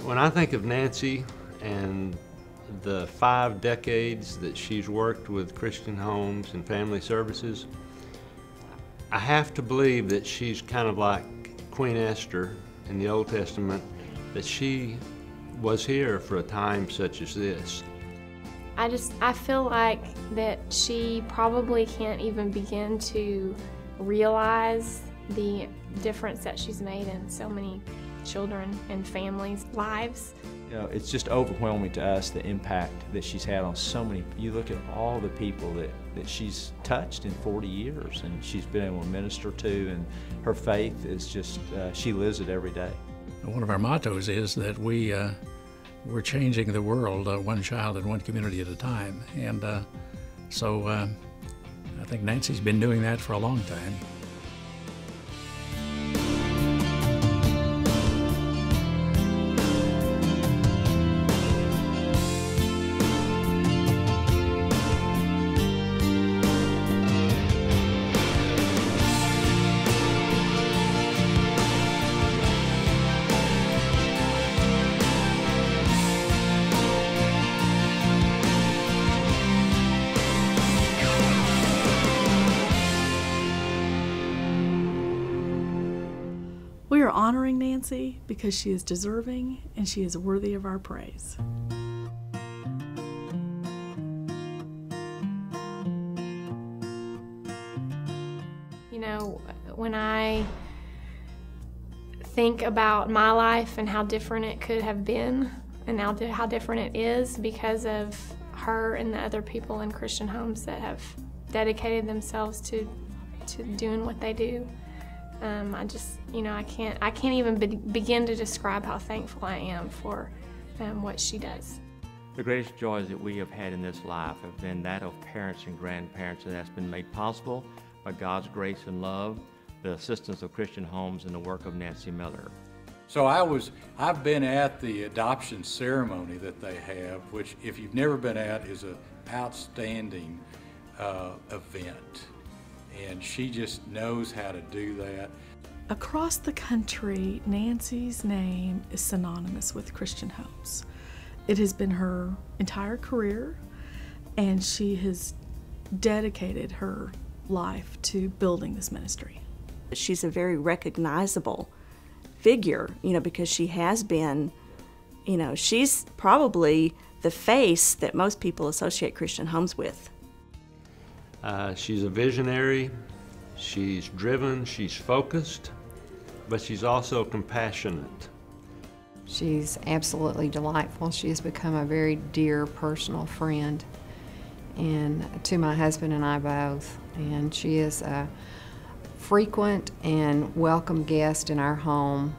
When I think of Nancy and the 5 decades that she's worked with Christian Homes and Family Services, I have to believe that she's kind of like Queen Esther in the Old Testament, that she was here for a time such as this. I feel like that she probably can't even begin to realize the difference that she's made in so many children and families' lives. You know, it's just overwhelming to us, the impact that she's had on so many. You look at all the people that she's touched in 40 years and she's been able to minister to, and her faith is just, she lives it every day. One of our mottos is that we're changing the world one child and one community at a time. And so I think Nancy's been doing that for a long time. We are honoring Nancy because she is deserving and she is worthy of our praise. You know, when I think about my life and how different it could have been and how different it is because of her and the other people in Christian Homes that have dedicated themselves to doing what they do, I just, you know, I can't even begin to describe how thankful I am for what she does. The greatest joys that we have had in this life have been that of parents and grandparents, and that's been made possible by God's grace and love, the assistance of Christian Homes, and the work of Nancy Miller. So I've been at the adoption ceremony that they have, which if you've never been at is an outstanding event. And she just knows how to do that. Across the country, Nancy's name is synonymous with Christian Homes. It has been her entire career, and she has dedicated her life to building this ministry. She's a very recognizable figure, you know, because she has been, you know, she's probably the face that most people associate Christian Homes with. She's a visionary, she's driven, she's focused, but she's also compassionate. She's absolutely delightful. She has become a very dear personal friend, and to my husband and I both. And she is a frequent and welcome guest in our home.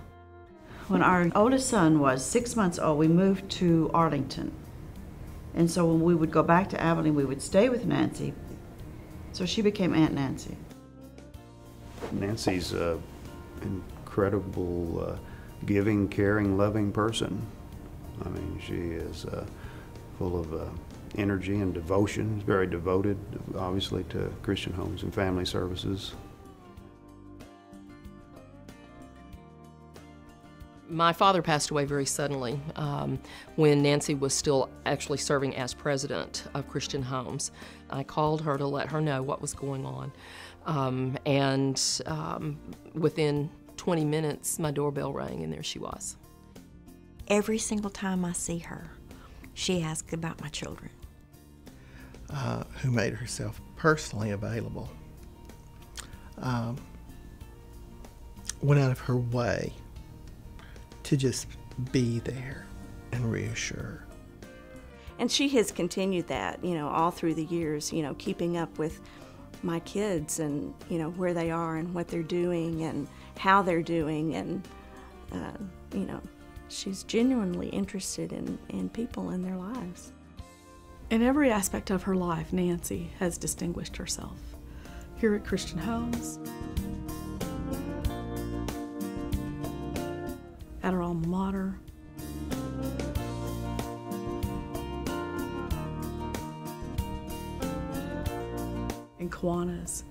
When our oldest son was 6 months old, we moved to Arlington. And so when we would go back to Abilene, we would stay with Nancy. So she became Aunt Nancy. Nancy's an incredible, giving, caring, loving person. I mean, she is full of energy and devotion, very devoted, obviously, to Christian Homes and Family Services. My father passed away very suddenly when Nancy was still actually serving as president of Christian Homes. I called her to let her know what was going on, and within 20 minutes my doorbell rang and there she was. Every single time I see her, she asks about my children. Who made herself personally available, went out of her way to just be there and reassure. And she has continued that, you know, all through the years, you know, keeping up with my kids and, you know, where they are and what they're doing and how they're doing. And, you know, she's genuinely interested in people in their lives. In every aspect of her life, Nancy has distinguished herself. Here at Christian Homes, at her alma mater, in Kiwanis,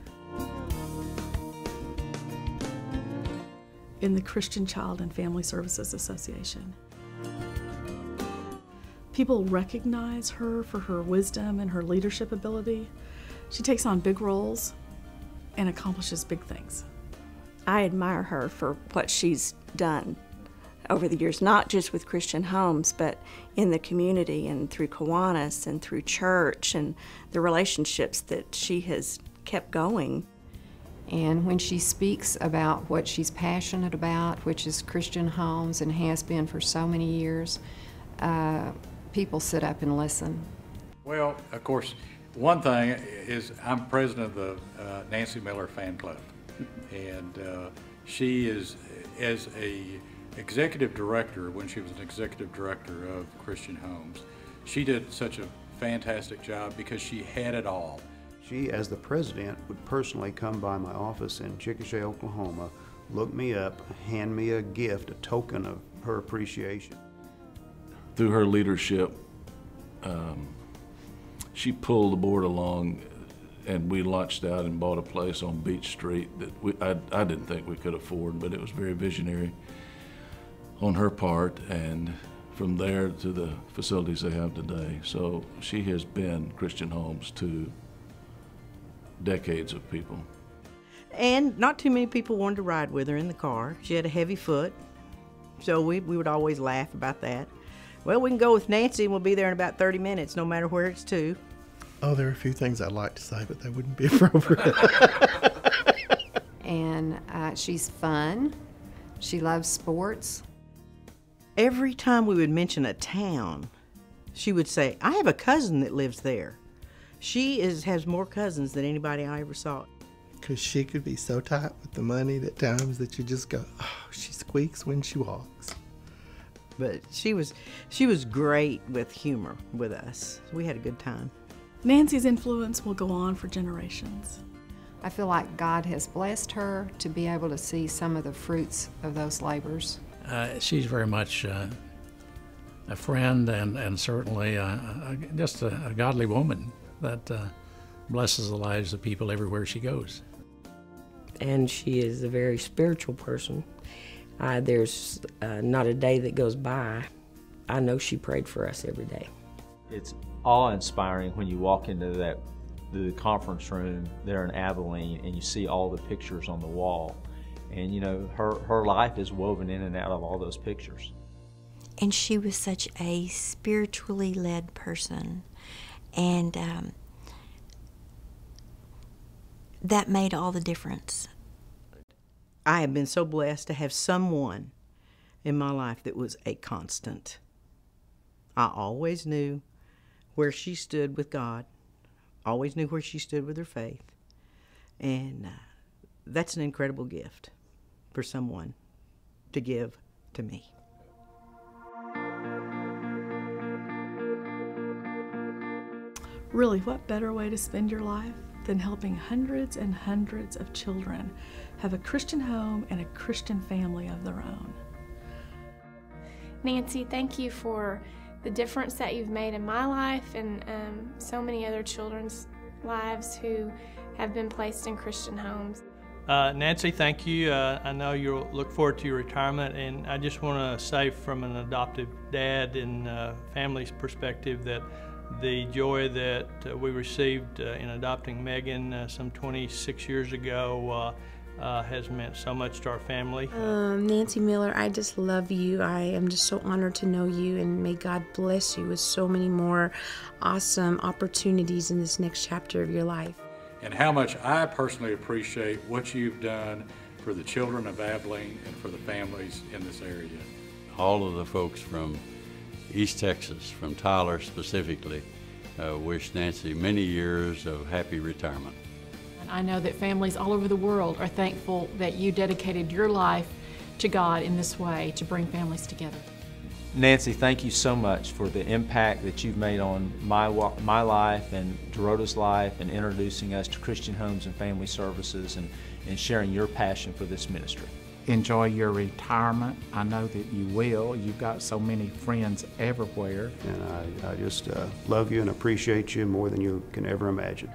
in the Christian Child and Family Services Association. People recognize her for her wisdom and her leadership ability. She takes on big roles and accomplishes big things. I admire her for what she's done over the years, not just with Christian Homes, but in the community and through Kiwanis and through church and the relationships that she has kept going. And when she speaks about what she's passionate about, which is Christian Homes and has been for so many years, people sit up and listen. Well, of course, one thing is I'm president of the Nancy Miller Fan Club, and she is, as a executive director, when she was an executive director of Christian Homes, she did such a fantastic job because she had it all. She, as the president, would personally come by my office in Chickasha, Oklahoma, look me up, hand me a gift, a token of her appreciation. Through her leadership, she pulled the board along, and we launched out and bought a place on Beach Street that I didn't think we could afford, but it was very visionary on her part, and from there to the facilities they have today. So she has been Christian Homes to decades of people. And not too many people wanted to ride with her in the car. She had a heavy foot, so we would always laugh about that. Well, we can go with Nancy and we'll be there in about 30 minutes, no matter where it's to. Oh, there are a few things I'd like to say, but they wouldn't be appropriate. And she's fun. She loves sports. Every time we would mention a town, she would say, I have a cousin that lives there. She has more cousins than anybody I ever saw. Because she could be so tight with the money at times that you just go, oh, she squeaks when she walks. But she was great with humor with us. We had a good time. Nancy's influence will go on for generations. I feel like God has blessed her to be able to see some of the fruits of those labors. She's very much a friend and certainly just a godly woman that blesses the lives of people everywhere she goes. And she is a very spiritual person. There's not a day that goes by I know she prayed for us every day. It's awe-inspiring when you walk into the conference room there in Abilene and you see all the pictures on the wall. And you know, her life is woven in and out of all those pictures. And she was such a spiritually led person. And that made all the difference. I have been so blessed to have someone in my life that was a constant. I always knew where she stood with God, always knew where she stood with her faith. And that's an incredible gift for someone to give to me. Really, what better way to spend your life than helping hundreds and hundreds of children have a Christian home and a Christian family of their own? Nancy, thank you for the difference that you've made in my life and so many other children's lives who have been placed in Christian homes. Nancy, thank you. I know you'll look forward to your retirement, and I just want to say from an adoptive dad and family's perspective that the joy that we received in adopting Megan some 26 years ago has meant so much to our family. Nancy Miller, I just love you. I am just so honored to know you, and may God bless you with so many more awesome opportunities in this next chapter of your life. And how much I personally appreciate what you've done for the children of Abilene and for the families in this area. All of the folks from East Texas, from Tyler specifically, wish Nancy many years of happy retirement. I know that families all over the world are thankful that you dedicated your life to God in this way to bring families together. Nancy, thank you so much for the impact that you've made on my life and Dorota's life, and introducing us to Christian Homes and Family Services, and sharing your passion for this ministry. Enjoy your retirement. I know that you will. You've got so many friends everywhere. And I just love you and appreciate you more than you can ever imagine.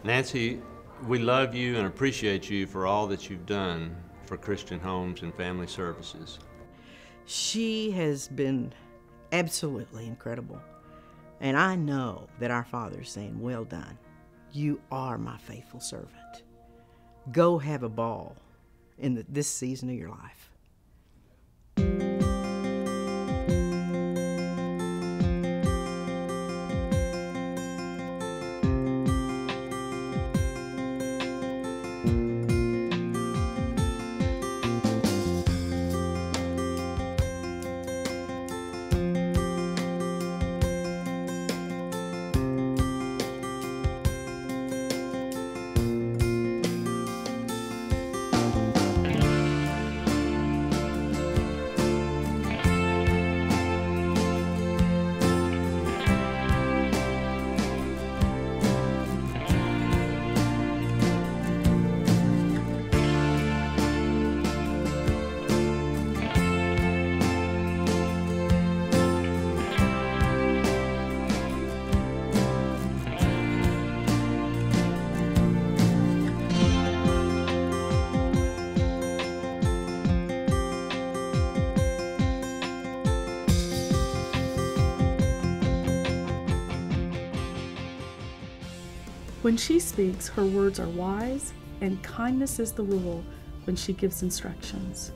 Nancy, we love you and appreciate you for all that you've done for Christian Homes and Family Services. She has been absolutely incredible. And I know that our Father is saying, well done. You are my faithful servant. Go have a ball in this season of your life. When she speaks, her words are wise, and kindness is the rule when she gives instructions.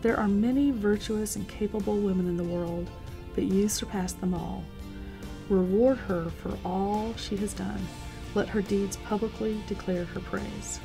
There are many virtuous and capable women in the world, but you surpass them all. Reward her for all she has done. Let her deeds publicly declare her praise.